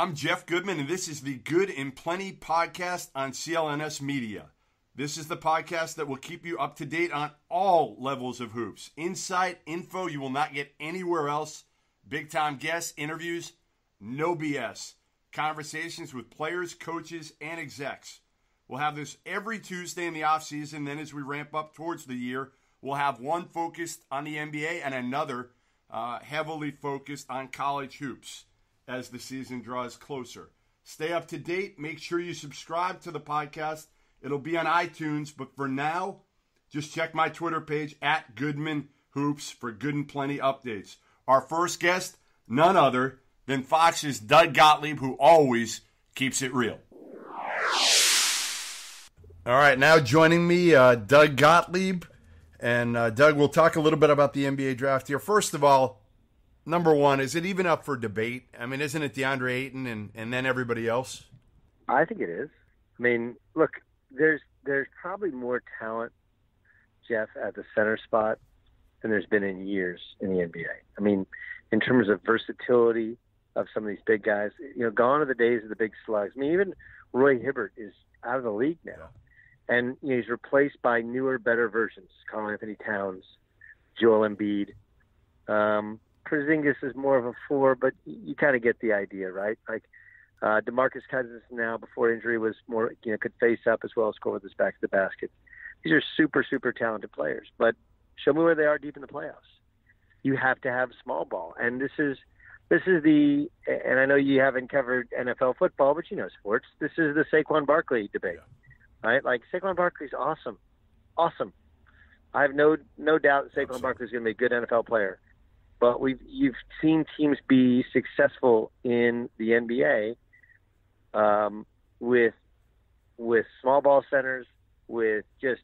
I'm Jeff Goodman, and this is the Good and Plenty podcast on CLNS Media. This is the podcast that will keep you up to date on all levels of hoops. Insight, info you will not get anywhere else. Big-time guests, interviews, no BS. Conversations with players, coaches, and execs. We'll have this every Tuesday in the offseason. Then as we ramp up towards the year, we'll have one focused on the NBA and another heavily focused on college hoops as the season draws closer. Stay up to date. Make sure you subscribe to the podcast. It'll be on iTunes, but for now, just check my Twitter page at Goodman Hoops for Good and Plenty updates. Our first guest, none other than Fox's Doug Gottlieb, who always keeps it real. All right, now joining me, Doug Gottlieb. And Doug, we'll talk a little bit about the NBA draft here. First of all, number one, is it even up for debate? I mean, isn't it DeAndre Ayton and then everybody else? I think it is. I mean, look, there's probably more talent, Jeff, at the center spot than there's been in years in the NBA. I mean, in terms of versatility of some of these big guys, gone are the days of the big slugs. I mean, even Roy Hibbert is out of the league now. Yeah. And he's replaced by newer, better versions. Karl Anthony Towns, Joel Embiid. Porzingis is more of a 4, but you kind of get the idea, right? Like DeMarcus Cousins now, before injury, was more could face up as well as score with his back to the basket. These are super, super talented players. But show me where they are deep in the playoffs. You have to have small ball, and this is the. And I know you haven't covered NFL football, but you know sports. This is the Saquon Barkley debate. Yeah. Right? Like, Saquon Barkley's awesome. Awesome. I have no doubt that Saquon Barkley's going to be a good NFL player. But you've seen teams be successful in the NBA with small ball centers, with just,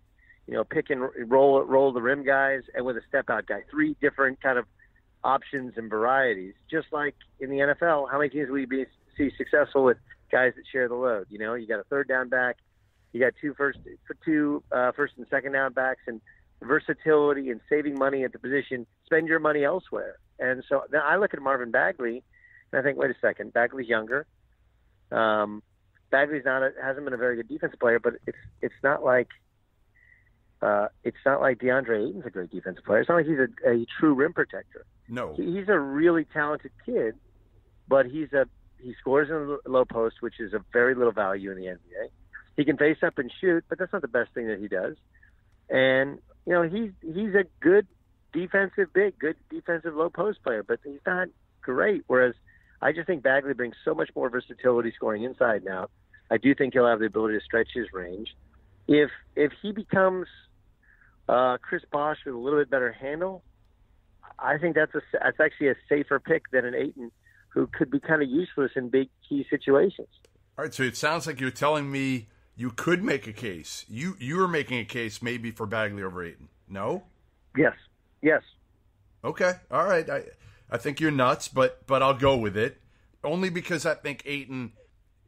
pick and roll the rim guys, and with a step-out guy. 3 different kind of options and varieties. Just like in the NFL, how many teams will you see successful with guys that share the load? You got a third down back. You got two first and second down backs, and versatility and saving money at the position. Spend your money elsewhere. And so then I look at Marvin Bagley, and I think, wait a second, Bagley's younger. Bagley's hasn't been a very good defensive player, but it's not like DeAndre Ayton's a great defensive player. It's not like he's a true rim protector. No, he's a really talented kid, but he scores in the low post, which is of very little value in the NBA. He can face up and shoot, but that's not the best thing that he does. And, he's a good defensive low post player, but he's not great. Whereas I just think Bagley brings so much more versatility scoring inside and out. I do think he'll have the ability to stretch his range. If he becomes Chris Bosh with a little bit better handle, I think that's actually a safer pick than an Ayton, who could be kind of useless in big key situations. All right, so it sounds like you're telling me you could make a case. You are making a case maybe for Bagley over Ayton. No? Yes. Okay. All right. I think you're nuts, but I'll go with it. Only because I think Ayton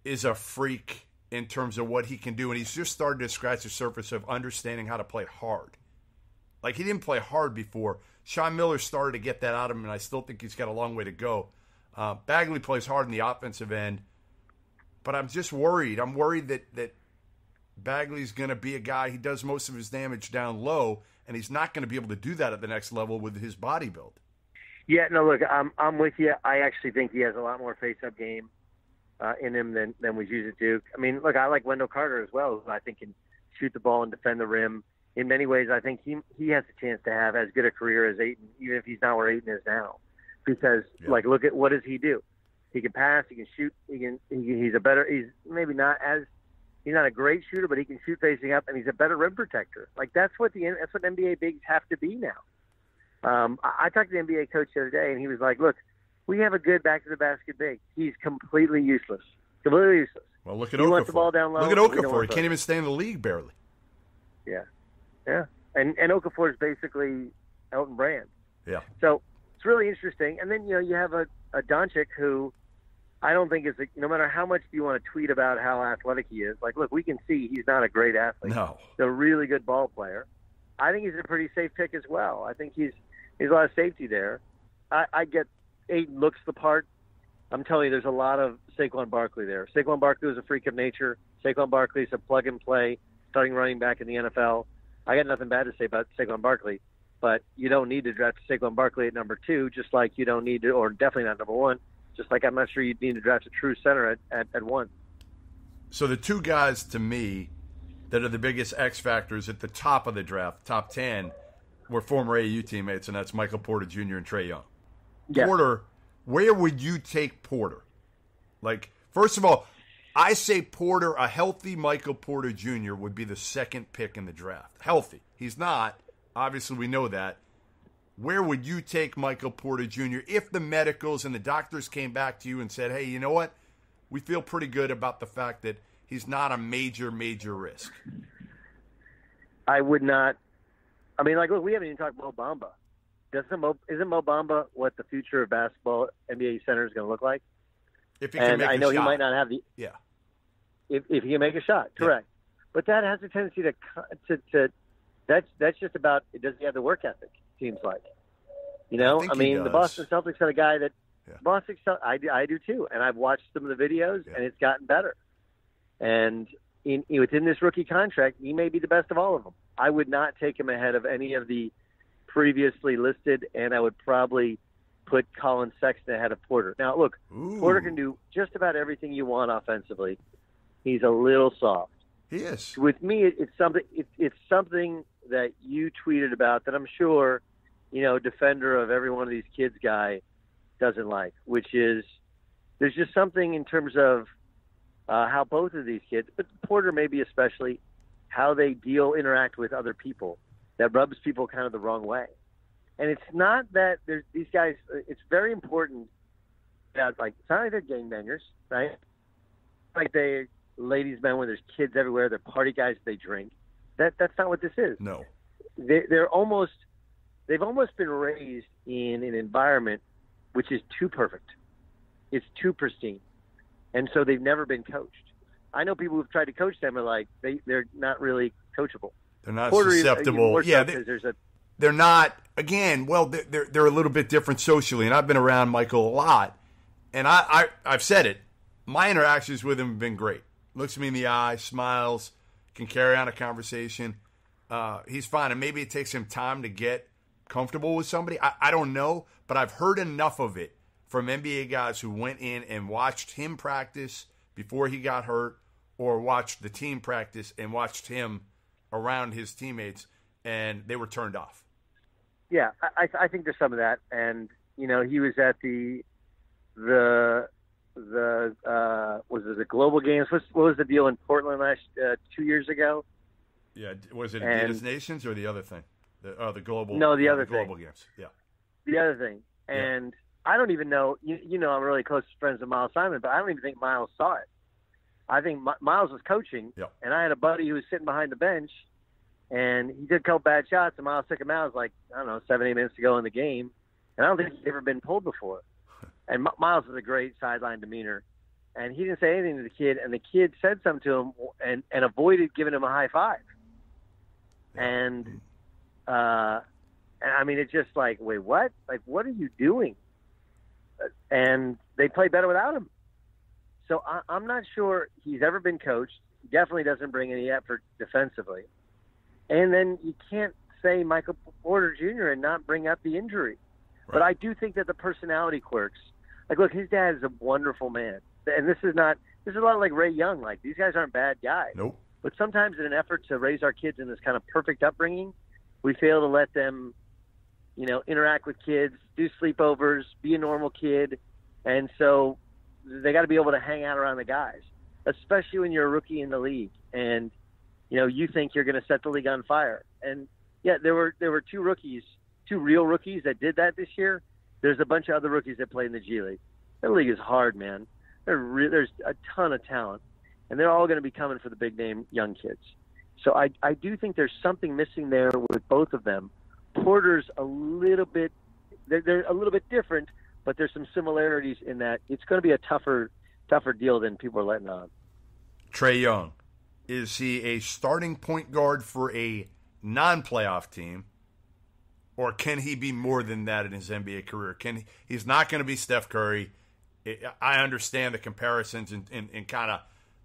is a freak in terms of what he can do, and he's just started to scratch the surface of understanding how to play hard. Like, he didn't play hard before. Sean Miller started to get that out of him, and I still think he's got a long way to go. Bagley plays hard in the offensive end, but I'm just worried. I'm worried that Bagley's going to be a guy, he does most of his damage down low, and he's not going to be able to do that at the next level with his body build. Yeah, no, look, I'm with you. I actually think he has a lot more face-up game in him than was used at Duke. I mean, look, I like Wendell Carter as well, who I think can shoot the ball and defend the rim. In many ways, I think he has a chance to have as good a career as Ayton, even if he's not where Ayton is now. Because, look at what does he do? He can pass, he can shoot, he's not a great shooter, but he can shoot facing up, and he's a better rim protector. Like, that's what NBA bigs have to be now. I talked to the NBA coach the other day, and he was like, look, we have a good back-to-the-basket big. He's completely useless. Completely useless. Well, look at Okafor. He wants the ball down low. Look at Okafor. He can't even stay in the league, barely. Yeah. And Okafor is basically Elton Brand. Yeah. So it's really interesting. And then, you have a Doncic who I don't think no matter how much you want to tweet about how athletic he is, like, look, we can see he's not a great athlete. No. He's a really good ball player. I think he's a pretty safe pick as well. I think he's a lot of safety there. I get Ayton looks the part. I'm telling you, there's a lot of Saquon Barkley there. Saquon Barkley was a freak of nature. Saquon Barkley is a plug-and-play starting running back in the NFL. I got nothing bad to say about Saquon Barkley, but you don't need to draft Saquon Barkley at number 2, just like you don't need to, or definitely not number 1, just like I'm not sure you need to draft a true center at 1. So the two guys, to me, that are the biggest X factors at the top of the draft, top 10, were former AAU teammates, and that's Michael Porter Jr. and Trae Young. Yeah. Porter, where would you take Porter? Like, first of all, I say Porter, a healthy Michael Porter Jr. would be the second pick in the draft. Healthy. He's not. Obviously, we know that. Where would you take Michael Porter Jr. if the medicals and the doctors came back to you and said, hey, you know what? We feel pretty good about the fact that he's not a major, major risk. I would not. I mean, like, look, we haven't even talked Mo Bamba. Isn't Mo Bamba what the future of basketball NBA center is going to look like? If he can make a shot. I know he might not have the. Yeah. If he can make a shot, correct. Yeah. But that has a tendency to that's just about, does he have the work ethic? Seems like. You know, I mean, the Boston Celtics had a guy that. Yeah. Boston, I do too, and I've watched some of the videos, and it's gotten better. And within this rookie contract, he may be the best of all of them. I would not take him ahead of any of the previously listed, and I would probably put Colin Sexton ahead of Porter. Now, look, Porter can do just about everything you want offensively. He's a little soft. He is. With me, it's something that you tweeted about that I'm sure, defender of every one of these kids guy doesn't like, which is there's just something in terms of how both of these kids, but Porter maybe especially, how they interact with other people that rubs people kind of the wrong way. And it's not that there's these guys, it's very important that, like, it's not like they're gangbangers, right? Like they ladies' men when there's kids everywhere, they're party guys, they drink. That's not what this is. No. They've almost been raised in an environment which is too perfect. It's too pristine. And so they've never been coached. I know people who've tried to coach them are like, they're not really coachable. They're not susceptible. Yeah, they're not, again, well, they're a little bit different socially, and I've been around Michael a lot, and I've said it. My interactions with him have been great. Looks me in the eye, smiles, can carry on a conversation. He's fine, and maybe it takes him time to get comfortable with somebody. I don't know, but I've heard enough of it from NBA guys who went in and watched him practice before he got hurt, or watched the team practice and watched him around his teammates, and they were turned off. Yeah, I think there's some of that. And, he was at the was it the Global Games? What was the deal in Portland 2 years ago? Yeah, was it Adidas Nations or the other thing? The Global. No, the other Global thing. Games. Yeah. The other thing. And I don't even know, I'm really close friends with Miles Simon, but I don't even think Miles saw it. I think Miles was coaching, and I had a buddy who was sitting behind the bench, and he did a couple bad shots, and Miles took him out. It was like, 7-8 minutes to go in the game, and I don't think he's ever been pulled before. And Miles has a great sideline demeanor, and he didn't say anything to the kid, and the kid said something to him and avoided giving him a high five. And I mean, it's just like, wait, what? Like, what are you doing? And they play better without him. So I'm not sure he's ever been coached. He definitely doesn't bring any effort defensively. And then you can't say Michael Porter Jr. and not bring up the injury. Right. But I do think that the personality quirks, like, look, his dad is a wonderful man. And this is a lot like Trae Young. Like, these guys aren't bad guys. Nope. But sometimes in an effort to raise our kids in this kind of perfect upbringing, we fail to let them, interact with kids, do sleepovers, be a normal kid. And so they got to be able to hang out around the guys, especially when you're a rookie in the league and, you think you're going to set the league on fire. And, there were two real rookies that did that this year. There's a bunch of other rookies that play in the G League. The league is hard, man. There's a ton of talent, and they're all going to be coming for the big-name young kids. So I do think there's something missing there with both of them. Porter's a little bit – they're a little bit different, but there's some similarities in that it's going to be a tougher deal than people are letting on. Trae Young, is he a starting point guard for a non-playoff team, or can he be more than that in his NBA career? He's not going to be Steph Curry. I understand the comparisons and kind of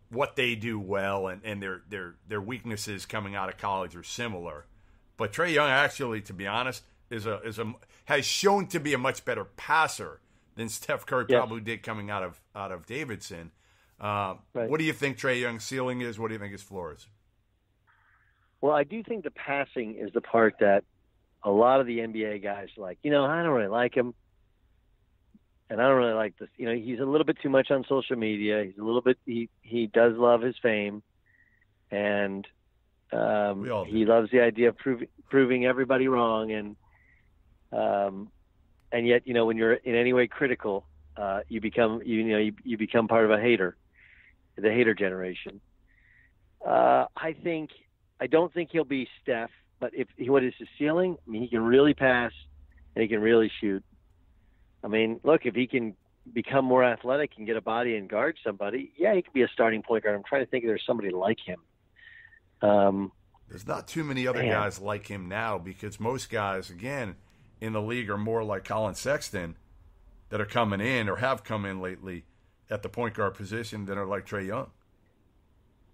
what they do well and their weaknesses coming out of college are similar. But Trae Young actually, to be honest, has shown to be a much better passer than Steph Curry probably did coming out of Davidson. Right. What do you think Trae Young's ceiling is? What do you think his floor is? Well, I do think the passing is the part that a lot of the NBA guys like. I don't really like him. And I don't really like this. He's a little bit too much on social media. He's a little bit. He does love his fame, and he loves the idea of proving everybody wrong. And yet, when you're in any way critical, you become part of a hater, the hater generation. I don't think he'll be Steph, but what is his ceiling? I mean, he can really pass and he can really shoot. I mean, look, if he can become more athletic and get a body and guard somebody, he could be a starting point guard. I'm trying to think if there's somebody like him. There's not too many other guys like him now because most guys, again, in the league are more like Colin Sexton that are coming in or have come in lately at the point guard position than are like Trae Young.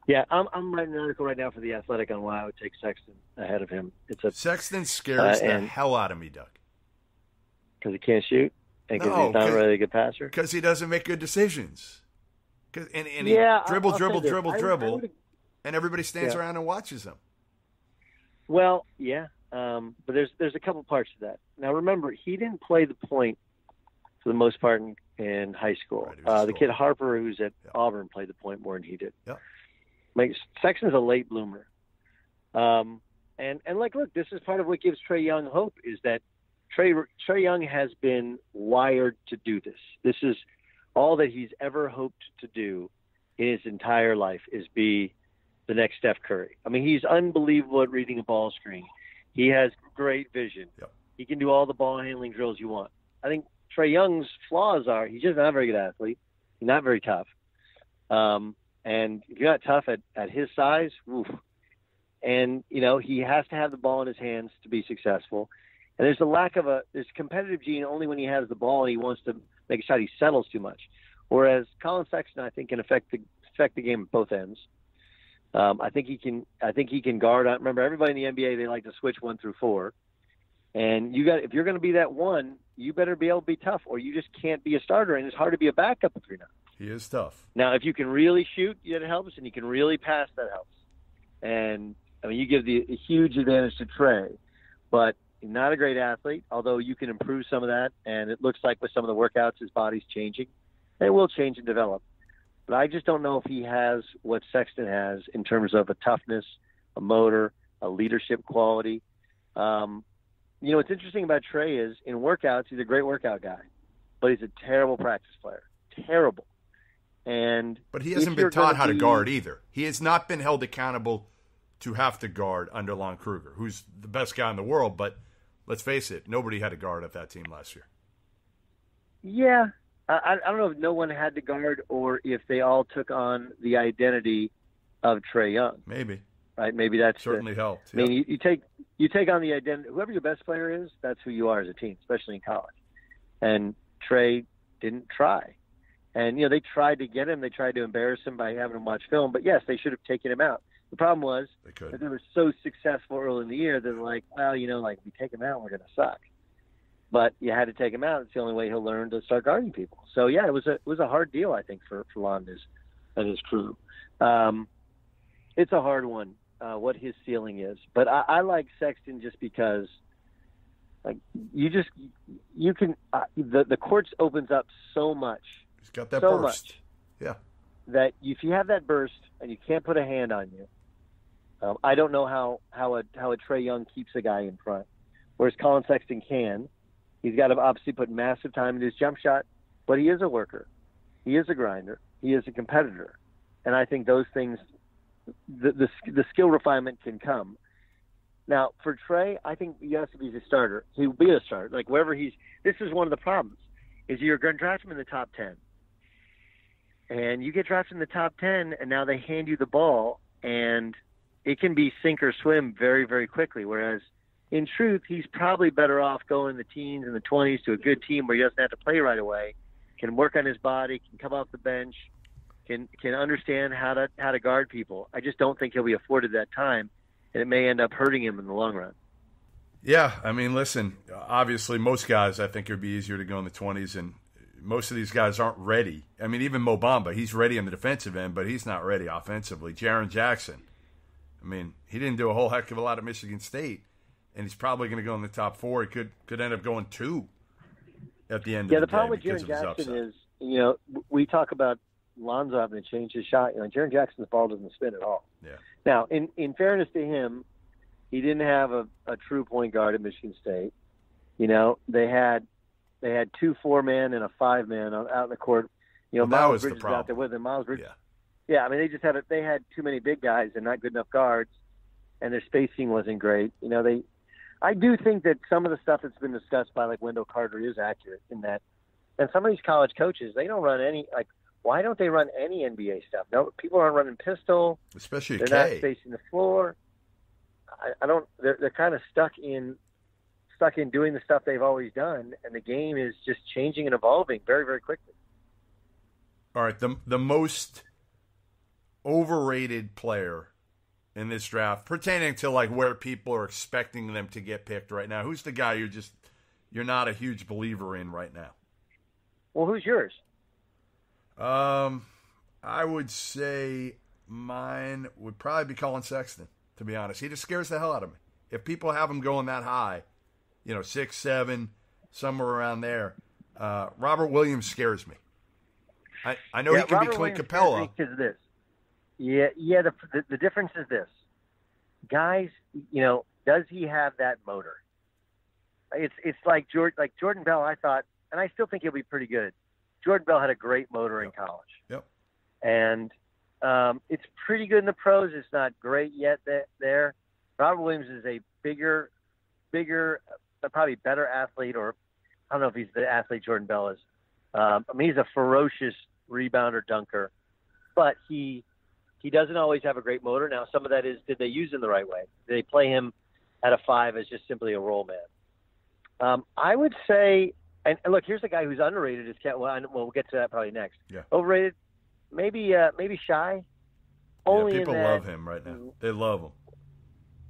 Yeah, I'm writing an article right now for The Athletic on why I would take Sexton ahead of him. Sexton scares the hell out of me, Doug. Because he can't shoot? And because he's not really a good passer? Because he doesn't make good decisions. And he dribble, and everybody stands around and watches him. Well, but there's a couple parts to that. Now, remember, he didn't play the point for the most part in high school. Right, the kid Harper, who's at Auburn, played the point more than he did. Yeah. Sexton's a late bloomer. Look, this is part of what gives Trae Young hope is that Trae Young has been wired to do this. This is all that he's ever hoped to do in his entire life is be the next Steph Curry. I mean, he's unbelievable at reading a ball screen. He has great vision. Yep. He can do all the ball handling drills you want. I think Trae Young's flaws are he's just not a very good athlete. He's not very tough. And if you're not tough at his size, oof. And, he has to have the ball in his hands to be successful. And there's a lack of there's a competitive gene only when he has the ball and he wants to make a shot. He settles too much. Whereas Colin Sexton, I think, can affect the game at both ends. I think he can guard. Remember, everybody in the NBA, they like to switch 1 through 4. And if you're going to be that one, you better be able to be tough, or you just can't be a starter. And it's hard to be a backup if you're not. He is tough. Now, if you can really shoot, that helps, and you can really pass, that helps. And I mean, you give a huge advantage to Trae, but not a great athlete. Although you can improve some of that, and it looks like with some of the workouts, his body's changing. And it will change and develop. But I just don't know if he has what Sexton has in terms of a toughness, a motor, a leadership quality. What's interesting about Trae is in workouts, he's a great workout guy, but he's a terrible practice player. Terrible. But he hasn't been taught how to guard either. He has not been held accountable to have to guard under Lon Kruger, who's the best guy in the world. But let's face it, nobody had to guard at that team last year. Yeah. I don't know if no one had to guard or if they all took on the identity of Trae Young. Maybe. Right? Maybe that certainly helped. I mean, you take on the identity. Whoever your best player is, that's who you are as a team, especially in college. And Trae didn't try. And, they tried to get him. They tried to embarrass him by having him watch film. But, yes, they should have taken him out. The problem was that they were so successful early in the year, they're like, well, if we take him out, we're going to suck. But you had to take him out. It's the only way he'll learn to start guarding people. So, yeah, it was a hard deal, I think, for Lon and his crew. It's a hard one, what his ceiling is. But I like Sexton just because you can the court opens up so much. He's got that burst. Much, yeah. That if you have that burst and you can't put a hand on you, I don't know how a Trae Young keeps a guy in front, whereas Colin Sexton can. He's got to obviously put massive time into his jump shot, but he is a worker. He is a grinder. He is a competitor. And I think those things, the skill refinement can come. Now, for Trae, I think he has to be the starter. He will be a starter. Like, wherever this is one of the problems, is you're going to draft him in the top 10. And you get drafted in the top 10, and now they hand you the ball, and it can be sink or swim very, very quickly, whereas in truth, he's probably better off going in the teens and the 20s to a good team where he doesn't have to play right away can work on his body, can come off the bench, can understand how to guard people. I just don't think he'll be afforded that time, and it may end up hurting him in the long run. Yeah, I mean, listen, obviously most guys I think it would be easier to go in the 20s, and most of these guys aren't ready. I mean, even Mo Bamba, he's ready on the defensive end, but he's not ready offensively. Jaren Jackson, I mean, he didn't do a whole heck of a lot at Michigan State, and he's probably going to go in the top 4. He could end up going 2 at the end of the day. Yeah, the problem with Jaren Jackson is, we talk about Lonzo having to change his shot. Jaren Jackson's ball doesn't spin at all. Yeah. Now, in fairness to him, he didn't have a true point guard at Michigan State. They had 2 4-man and a 5-man out in the court. Miles Bridges out there with him. Miles Bridges. Yeah. I mean, they had too many big guys and not good enough guards, and their spacing wasn't great. I do think that some of the stuff that's been discussed by like Wendell Carter is accurate in that. And some of these college coaches, they don't run any why don't they run any NBA stuff? No, people aren't running pistol, especially they're not spacing the floor. I don't. They're kind of stuck in doing the stuff they've always done, and the game is just changing and evolving very, very quickly. All right, the most overrated player in this draft, pertaining to like where people are expecting them to get picked right now. Who's the guy you're not a huge believer in right now? Well, who's yours? I would say mine would probably be Colin Sexton. To be honest, he just scares the hell out of me. If people have him going that high, 6, 7, somewhere around there, Robert Williams scares me. I know he can be Clint Capella. Because of this. Yeah. The difference is this, guys. Does he have that motor? It's like Jordan Bell. I thought, and I still think he'll be pretty good. Jordan Bell had a great motor in college. Yep. And it's pretty good in the pros. It's not great yet there. Robert Williams is a bigger, probably better athlete, or I don't know if he's the athlete Jordan Bell is. He's a ferocious rebounder, dunker, but he doesn't always have a great motor. Now, some of that is, did they use him the right way? Did they play him at a 5 as just simply a role man? I would say, and look, here's a guy who's underrated. We'll get to that probably next. Yeah. Overrated, maybe Shy. Only people love him right now. They love him,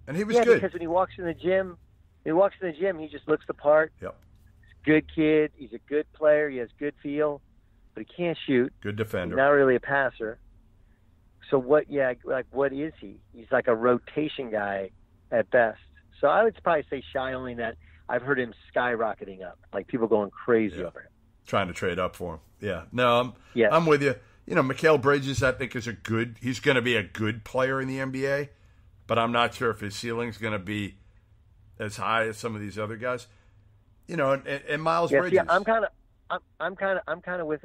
and he was good. Yeah, because when he walks in the gym, he just looks the part. Yep. He's a good kid. He's a good player. He has good feel, but he can't shoot. Good defender. He's not really a passer. So what? Yeah, what is he? He's like a rotation guy at best. So I would probably say Shy, only that I've heard him skyrocketing up, like people going crazy over him. Trying to trade up for him. Yeah. No, I'm with you. Mikal Bridges, I think, he's going to be a good player in the NBA, but I'm not sure if his ceiling's going to be as high as some of these other guys. And Miles Bridges. Yeah, I'm kind of with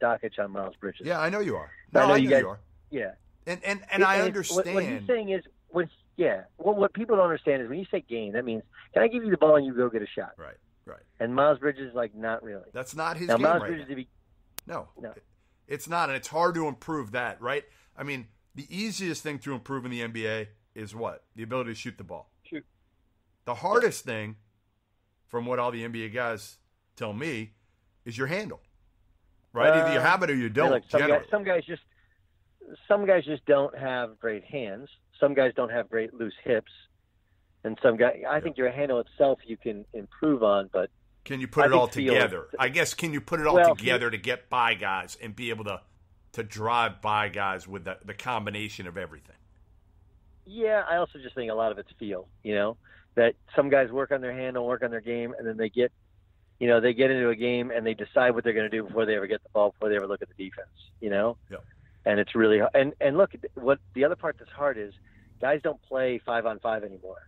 Dockich on Miles Bridges. Yeah, I know you are. No, I know you are. Yeah. And I understand. What he's saying is, what people don't understand is when you say game, that means, can I give you the ball and you go get a shot? Right. And Miles Bridges, not really. That's not his now, game Miles right Bridges, now. No. It's not, and it's hard to improve that, right? I mean, the easiest thing to improve in the NBA is what? The ability to shoot the ball. Shoot. The hardest thing, from what all the NBA guys tell me, is your handle. Right? Either you have it or you don't. Some guys just don't have great hands. Some guys don't have great loose hips. And some guys, I think your handle itself you can improve on, but can you put it all together? I guess, can you put it all together to get by guys and be able to drive by guys with the combination of everything? Yeah, I also just think a lot of it's feel, that some guys work on their handle, work on their game, and then they get into a game and they decide what they're going to do before they ever get the ball, before they ever look at the defense, Yeah. And it's really – and look, what the other part that's hard is guys don't play 5-on-5 anymore.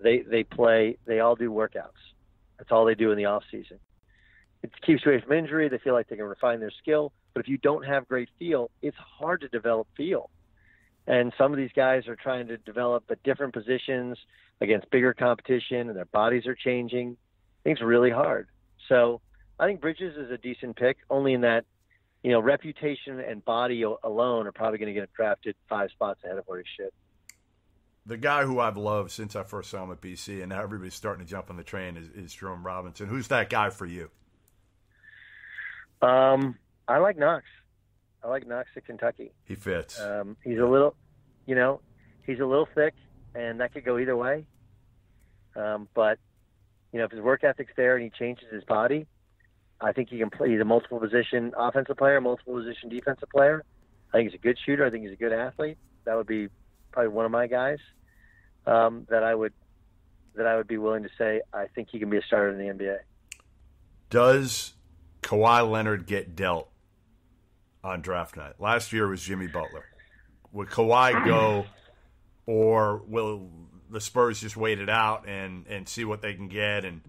They all do workouts. That's all they do in the off season. It keeps you away from injury. They feel like they can refine their skill. But if you don't have great feel, it's hard to develop feel. And some of these guys are trying to develop at different positions against bigger competition, and their bodies are changing. I think it's really hard. So I think Bridges is a decent pick, only in that, reputation and body alone are probably going to get drafted 5 spots ahead of where he should. The guy who I've loved since I first saw him at BC, and now everybody's starting to jump on the train, is Jerome Robinson. Who's that guy for you? I like Knox. I like Knox at Kentucky. He fits. He's a little, he's a little thick, and that could go either way. But, if his work ethic's there and he changes his body, I think he can play. He's a multiple position offensive player, multiple position defensive player. I think he's a good shooter. I think he's a good athlete. That would be probably one of my guys that I would be willing to say I think he can be a starter in the NBA. Does Kawhi Leonard get dealt on draft night? Last year was Jimmy Butler. Would Kawhi go, or will the Spurs just wait it out and see what they can get and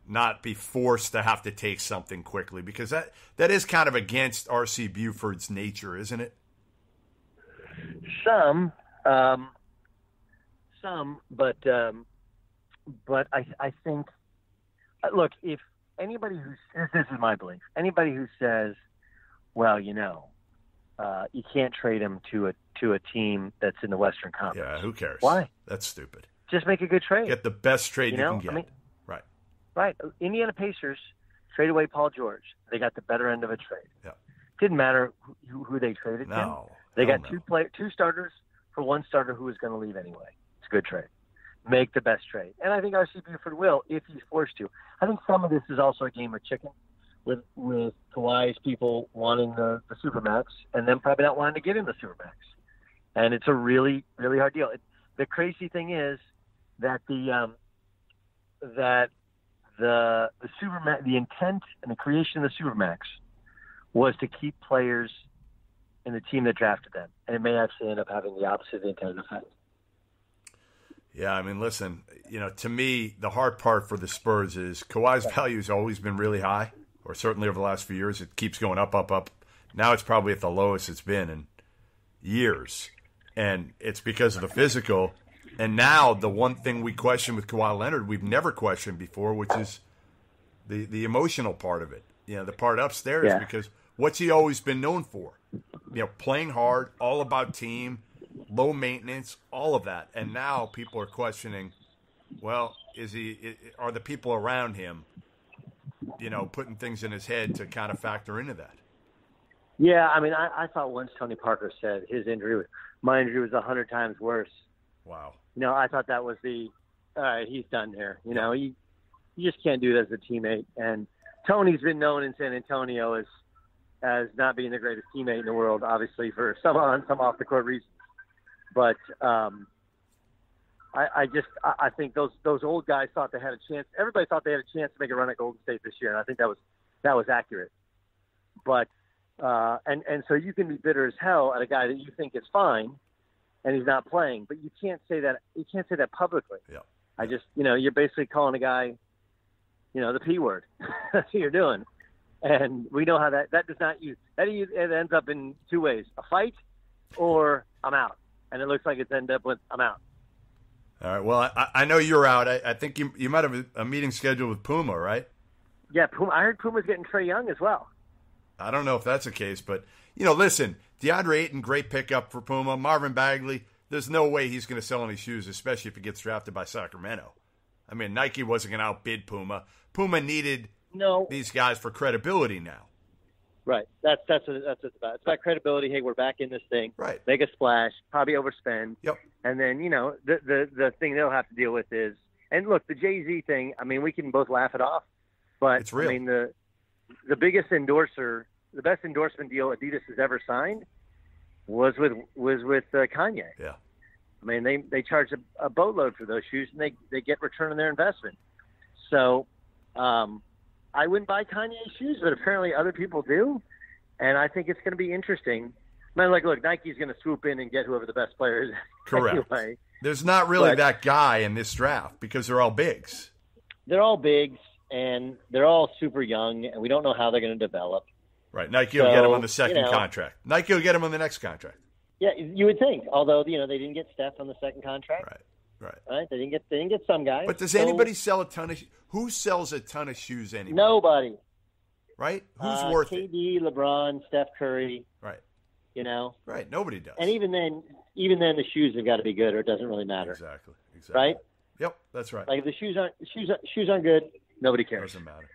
not be forced to have to take something quickly? Because that is kind of against R.C. Buford's nature, isn't it? Some, but I think, look, if anybody this is my belief, anybody who says, well, you can't trade him to a team that's in the Western Conference. Yeah, who cares? Why? That's stupid. Just make a good trade. Get the best trade you can get. Right. Right. Indiana Pacers trade away Paul George. They got the better end of a trade. Yeah. Didn't matter who they traded. No. They got two starters for one starter who was going to leave anyway. It's a good trade. Make the best trade. And I think R.C. Buford will if he's forced to. I think some of this is also a game of chicken with Kawhi's people wanting the Supermax and then probably not wanting to give him the Supermax. And it's a really, really hard deal. The crazy thing is that the Supermax, the intent and the creation of the Supermax was to keep players in the team that drafted them. And it may actually end up having the opposite intended effect. Yeah, I mean, listen, to me, the hard part for the Spurs is Kawhi's value has always been really high, or certainly over the last few years. It keeps going up, up, up. Now it's probably at the lowest it's been in years. And it's because of the physical. And now the one thing we question with Kawhi Leonard, we've never questioned before, which is the emotional part of it. The part upstairs, because what's he always been known for? Playing hard, all about team, low maintenance, all of that. And now people are questioning, well, are the people around him, putting things in his head to kind of factor into that? Yeah, I mean, I thought once Tony Parker said my injury was 100 times worse. Wow. I thought that was all right, he's done here. You just can't do it as a teammate. And Tony's been known in San Antonio as not being the greatest teammate in the world, obviously for some off the court reasons. But I think those old guys thought they had a chance. Everybody thought they had a chance to make a run at Golden State this year, and I think that was accurate. But and so you can be bitter as hell at a guy that you think is fine, and he's not playing. But you can't say that. You can't say that publicly. Yeah. I just you're basically calling a guy, the P word. That's what you're doing, and we know how that does not use that. It ends up in two ways: a fight, or I'm out. And it looks like it's ended up with I'm out. All right. Well, I know you're out. I think you might have a meeting scheduled with Puma, right? Yeah, Puma. I heard Puma's getting Trae Young as well. I don't know if that's the case, but, listen, DeAndre Ayton, great pickup for Puma. Marvin Bagley, there's no way he's going to sell any shoes, especially if he gets drafted by Sacramento. I mean, Nike wasn't going to outbid Puma. Puma needed these guys for credibility now. Right. That's what it's about. It's about credibility. Hey, we're back in this thing. Right. Make a splash. Probably overspend. Yep. And then the thing they'll have to deal with is, and look, the Jay-Z thing. I mean, we can both laugh it off, but it's real. I mean the biggest endorser, the best endorsement deal Adidas has ever signed was with Kanye. Yeah. I mean, they charge a boatload for those shoes, and they get return on their investment. So. I wouldn't buy Kanye's shoes, but apparently other people do, and I think it's going to be interesting. Man, look, Nike's going to swoop in and get whoever the best player is. Correct. Anyway. There's not really that guy in this draft because they're all bigs. They're all bigs, and they're all super young, and we don't know how they're going to develop. Right. Nike will get him on the second contract. Nike will get him on the next contract. Yeah, you would think. Although they didn't get Steph on the second contract. Right. They didn't get some guys. But does anybody sell a ton of? Who sells a ton of shoes anymore? Nobody. Right? Who's worth it? KD, LeBron, Steph Curry. Right. Right. Nobody does. And even then, the shoes have got to be good, or it doesn't really matter. Exactly. Right. Yep, that's right. Like if the shoes aren't good, nobody cares. Doesn't matter.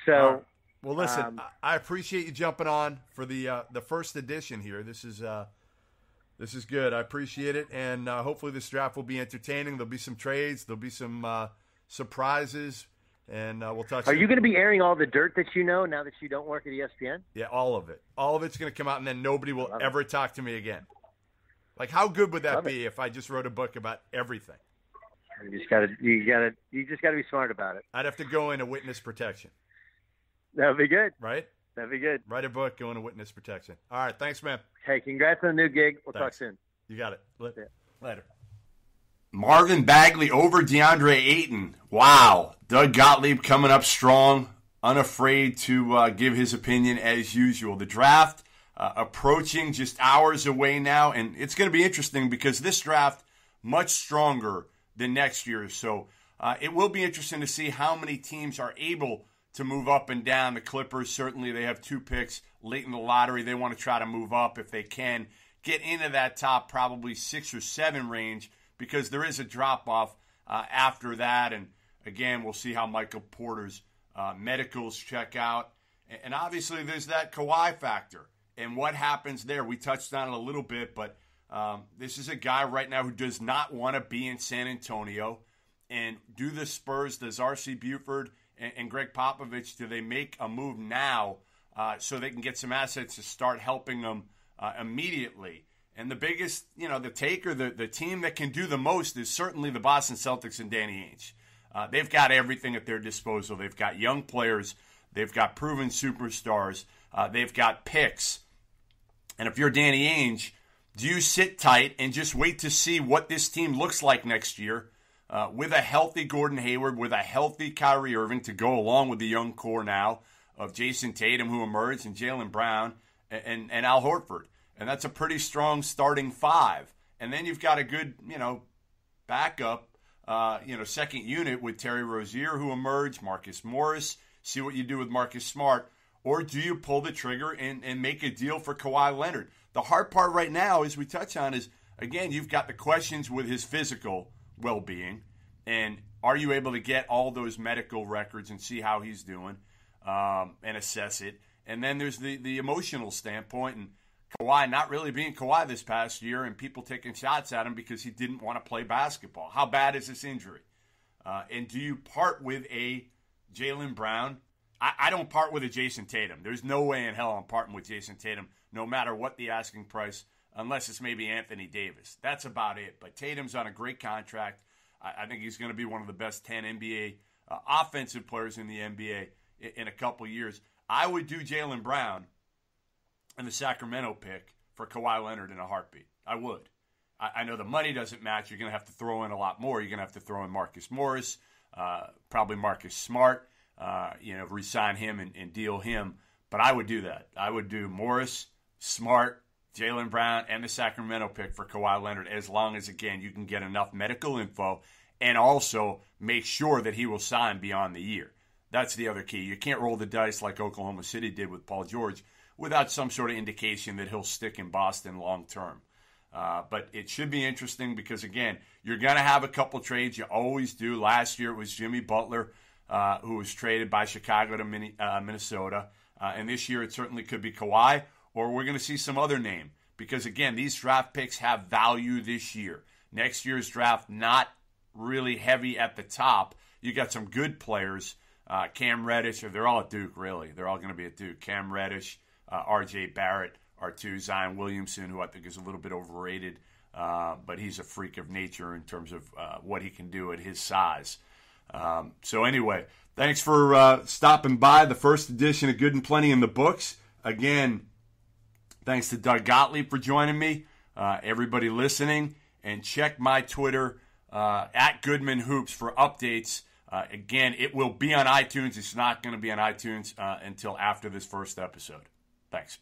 So, Well, listen, I appreciate you jumping on for the first edition here. This is good. I appreciate it, and hopefully this draft will be entertaining. There'll be some trades. There'll be some surprises, and we'll touch. Are you going to be airing all the dirt that you know now that you don't work at ESPN? Yeah, all of it. All of it's going to come out, and then nobody will ever talk to me again. Like, how good would that be if I just wrote a book about everything? You just gotta be smart about it. I'd have to go into witness protection. That would be good. Right? That'd be good. Write a book, go into witness protection. All right, thanks, man. Hey, congrats on the new gig. We'll talk soon. You got it. Later. Marvin Bagley over DeAndre Ayton. Wow. Doug Gottlieb coming up strong, unafraid to give his opinion as usual. The draft approaching just hours away now, and it's going to be interesting because this draft much stronger than next year's. So it will be interesting to see how many teams are able to move up and down. The Clippers, certainly they have 2 picks late in the lottery. They want to try to move up if they can, get into that top probably 6 or 7 range, because there is a drop-off after that. And, again, we'll see how Michael Porter's medicals check out. And obviously there's that Kawhi factor and what happens there. We touched on it a little bit, but this is a guy right now who does not want to be in San Antonio. And do the Spurs, does R.C. Buford and Greg Popovich, do they make a move now so they can get some assets to start helping them immediately? And the biggest, the taker, the team that can do the most is certainly the Boston Celtics and Danny Ainge. They've got everything at their disposal. They've got young players. They've got proven superstars. They've got picks. And if you're Danny Ainge, do you sit tight and just wait to see what this team looks like next year? With a healthy Gordon Hayward, with a healthy Kyrie Irving to go along with the young core now of Jason Tatum, who emerged, and Jaylen Brown and Al Horford. And that's a pretty strong starting 5. And then you've got a good, backup, second unit with Terry Rozier, who emerged, Marcus Morris. See what you do with Marcus Smart. Or do you pull the trigger and make a deal for Kawhi Leonard? The hard part right now, as we touch on, is, again, you've got the questions with his physical well-being, and are you able to get all those medical records and see how he's doing and assess it? And then there's the emotional standpoint, and Kawhi not really being Kawhi this past year and people taking shots at him because he didn't want to play basketball. How bad is this injury? And do you part with a Jaylen Brown? I don't part with a Jason Tatum. There's no way in hell I'm parting with Jason Tatum, no matter what the asking price, unless it's maybe Anthony Davis. That's about it. But Tatum's on a great contract. I think he's going to be one of the best 10 NBA offensive players in the NBA in a couple years. I would do Jaylen Brown and the Sacramento pick for Kawhi Leonard in a heartbeat. I would. I know the money doesn't match. You're going to have to throw in a lot more. You're going to have to throw in Marcus Morris, probably Marcus Smart, re-sign him and deal him. But I would do that. I would do Morris, Smart, Jaylen Brown, and the Sacramento pick for Kawhi Leonard, as long as, again, you can get enough medical info and also make sure that he will sign beyond the year. That's the other key. You can't roll the dice like Oklahoma City did with Paul George without some sort of indication that he'll stick in Boston long term. But it should be interesting because, again, you're going to have a couple trades. You always do. Last year it was Jimmy Butler, who was traded by Chicago to Minnesota. And this year it certainly could be Kawhi, or we're going to see some other name. Because, again, these draft picks have value this year. Next year's draft, not really heavy at the top. You got some good players. Cam Reddish, they're all at Duke, really. They're all going to be at Duke. Cam Reddish, R.J. Barrett are 2. Zion Williamson, who I think is a little bit overrated, but he's a freak of nature in terms of what he can do at his size. So anyway, thanks for stopping by the first edition of Good and Plenty in the Books. Again, thanks to Doug Gottlieb for joining me, everybody listening, and check my Twitter at Goodman Hoops for updates. Again, it will be on iTunes. It's not going to be on iTunes until after this first episode. Thanks.